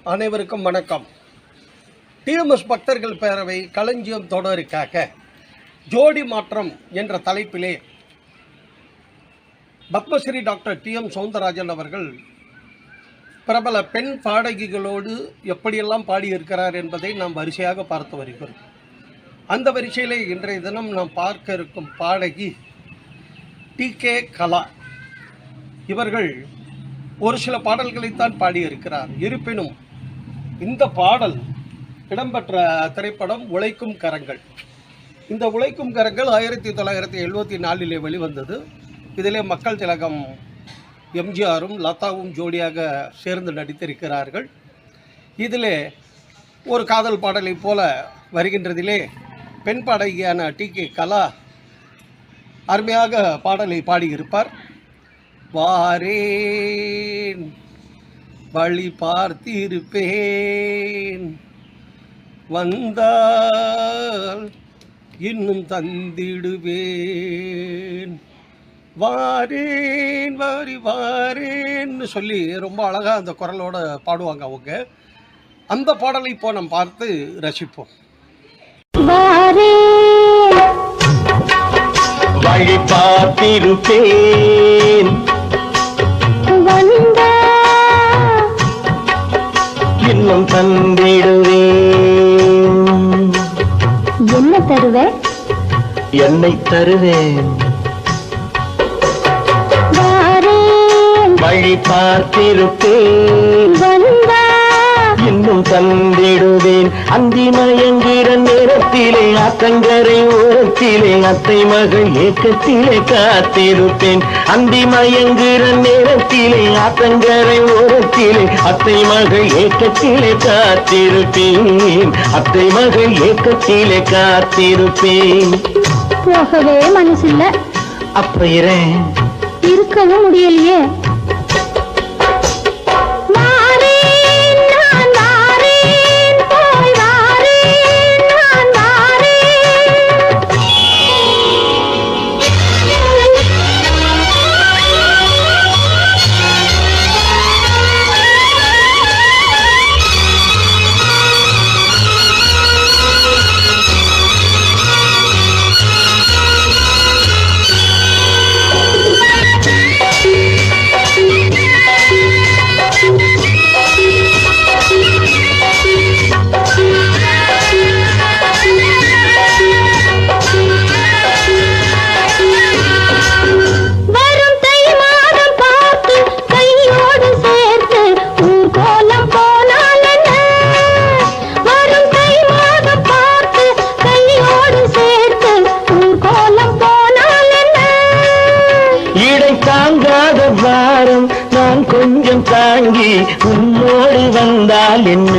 அனைவருக்கும் வணக்கம். டிஎம்எஸ் பக்தர்கள் பேரவை களஞ்சியம் தொடருக்காக ஜோடி மாற்றம் என்ற தலைப்பிலே பத்மஸ்ரீ டாக்டர் டி.எம். சௌந்தரராஜன் அவர்கள் பிரபல பெண் பாடகிகளோடு எப்படியெல்லாம் பாடியிருக்கிறார் என்பதை நாம் வரிசையாக பார்த்து வருகிறோம். அந்த வரிசையிலே இன்றைய தினம் நாம் பார்க்க இருக்கும் பாடகி டி.கே. கலா. இவர்கள் ஒரு சில பாடல்களைத்தான் பாடியிருக்கிறார். இருப்பினும் இந்த பாடல் இடம்பெற்ற திரைப்படம் உழைக்கும் கரங்கள். இந்த உழைக்கும் கரங்கள் 1974 வெளிவந்தது. இதிலே மக்கள் திலகம் எம்ஜிஆரும் லதாவும் ஜோடியாக சேர்ந்து நடித்திருக்கிறார்கள். இதிலே ஒரு காதல் பாடலை போல வருகின்றதிலே பெண் பாடகியான டி.கே. கலா அருமையாக பாடலை பாடியிருப்பார். வாரேன் வழி பார்த்திருப்பேன், வந்தால் இன்னும் தந்திடுவேன், வாரேன் வாரி வாரேன்னு சொல்லி ரொம்ப அழகாக அந்த குரலோட பாடுவாங்க அவங்க. அந்த பாடலை இப்போ நம்ம பார்த்து ரசிப்போம். வழி பார்த்திருப்பேன், இன்னும் தந்திடுவேன். என்ன தருவேன்? என்னை தருவேன். வழி பார்த்திருப்பேன், இன்னும் தந்திடுவேன். அந்தி மயங்கிற நேரத்திலே அத்தங்கரை ஓரத்திலே அத்தை மகள் ஏக்கத்திலே காத்திருப்பேன். அந்தி மயங்கிற நேரத்திலே அத்தங்கரை ஓரத்திலே அத்தை மகள் ஏக்கத்திலே காத்திருப்பேன். அத்தை மகள் ஏக்கத்திலே காத்திருப்பேன். போகவே மனசில்ல. அப்ப இருக்கவும் முடியலையே. நான் கொஞ்சம் தாங்கி உன்னோடு வந்தால் என்ன,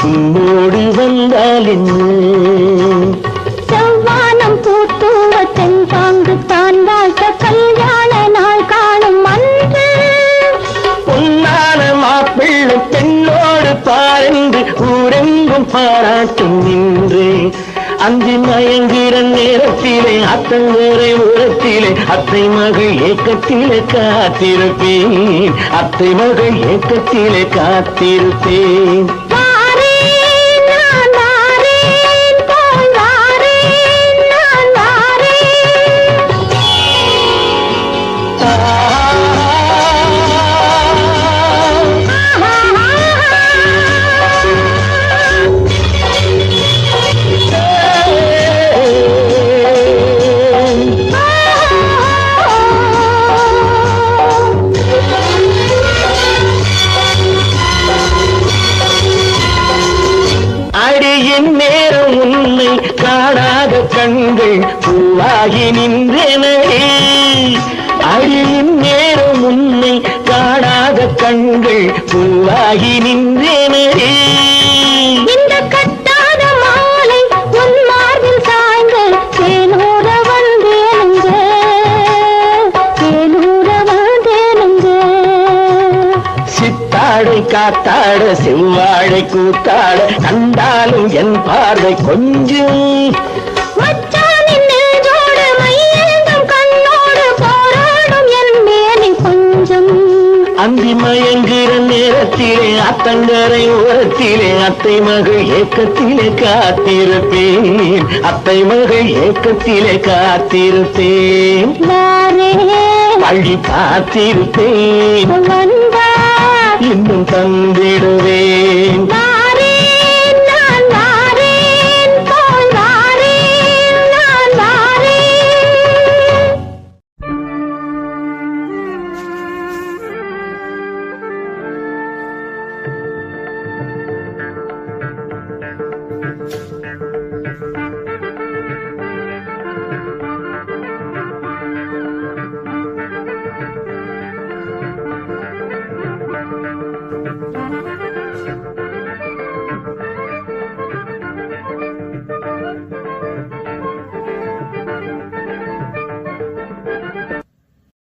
உன்னோடு வந்தால் என்ன. செவ்வானம் பூத்துவ தென்பாங்கு தான் வாழ்த்த கல்யாண நாள் காணும் அன்று பொன்னான மாப்பிள்ளை பெண்ணோடு பாரென்று ஊரெங்கும் பாராட்டும் நின்று அந்தி மயங்கிற நேரத்திலே அத்தங்கரை உரத்திலே அத்தை மகள் ஏக்கத்திலே காத்திருப்பேன். அத்தை மகள் ஏக்கத்திலே காத்திருப்பேன். நேரம் உன்னை காணாத கண்கள் பூவாகி நின்றனே. அடியின் நேரம் உன்னை காணாத கண்கள் பூவாகி நின்றனே. இந்த கட்டாத மாலை உன் மார்பில் சாய்ந்து தேனூர வந்தேனுங்க, தேனூர வந்தேனுங்க. சித்தாடை காத்தாட செவ்வாழை கூத்தாட கண்டாலும் என் பார்வை கொஞ்சம் அந்தி மயங்குற நேரத்திலே அத்தங்கரை ஓரத்திலே அத்தை மகள் ஏக்கத்திலே காத்திருப்பேன், அத்தை மகள் ஏக்கத்திலே காத்திருப்பேன், பழி பார்த்திருப்பேன், இன்னும் தந்திடுவேன்.